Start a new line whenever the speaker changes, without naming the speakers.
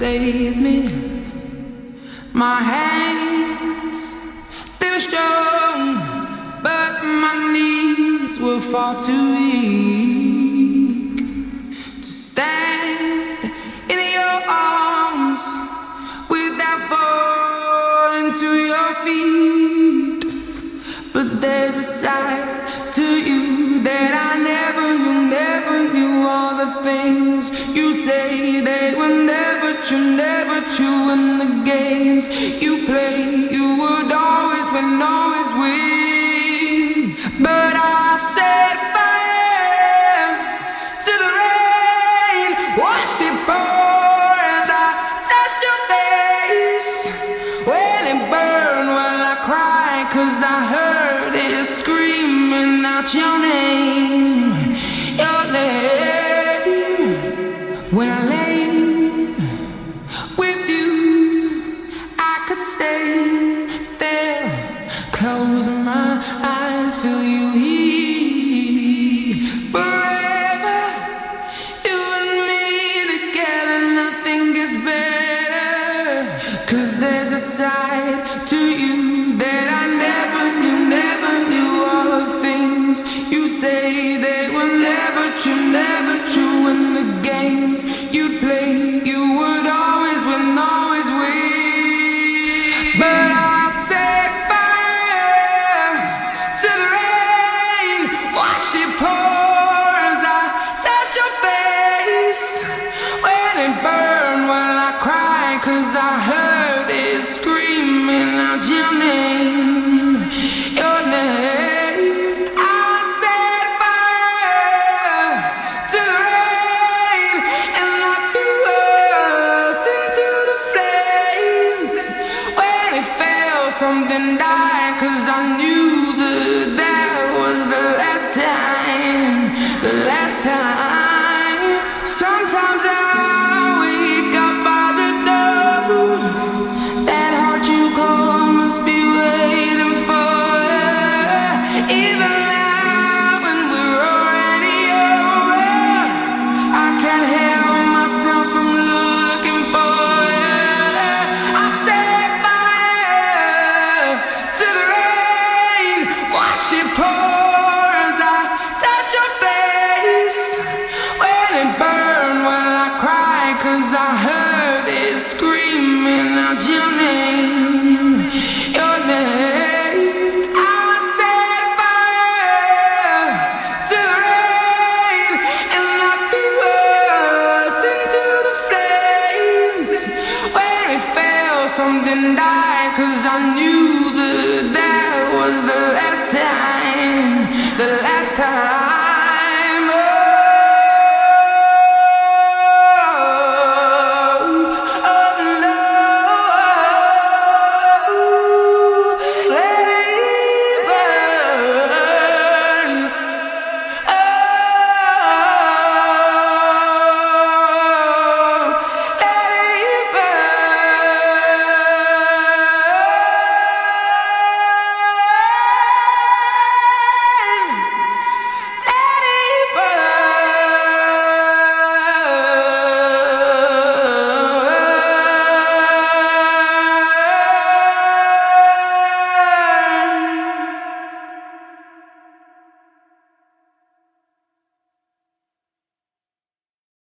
save me. My hands, they're strong, but my knees were far too weak to stand in your arms without falling to your feet. But there's a side to you that I never knew. All the things you say, they were never true. And the games you play, you would always win, always win. But I set fire to the rain, watch it pour as I touched your face. When it burned, well I cried, 'cause I heard it screaming out your name, your name. When I lay with you, I could stay there, close my eyes, feel you here forever. You and me together, nothing gets better. 'Cause there's a side to you that I never knew. All the things you'd say, they were never true. And the games you'd play, you would always win, always win. But I set fire to the rain, watched it pour as I touched your face. When it burned, well I cried, 'cause I heard it screaming out your name, your name. I set fire to the rain, and I threw us into the flames. When it fell, something died, 'cause I knew that was the last time, the last time. Sometimes I wake up by the door, that heart you call must be waiting for you. Even now when we're already over, I can't help myself from looking for you. I set fire to the rain, watched it pour as I touched your face. When it burned, well I cried, 'cause I heard it screaming out your name, your name. I set fire to the rain, and I threw us into the flames. When it fell, something died, 'cause I knew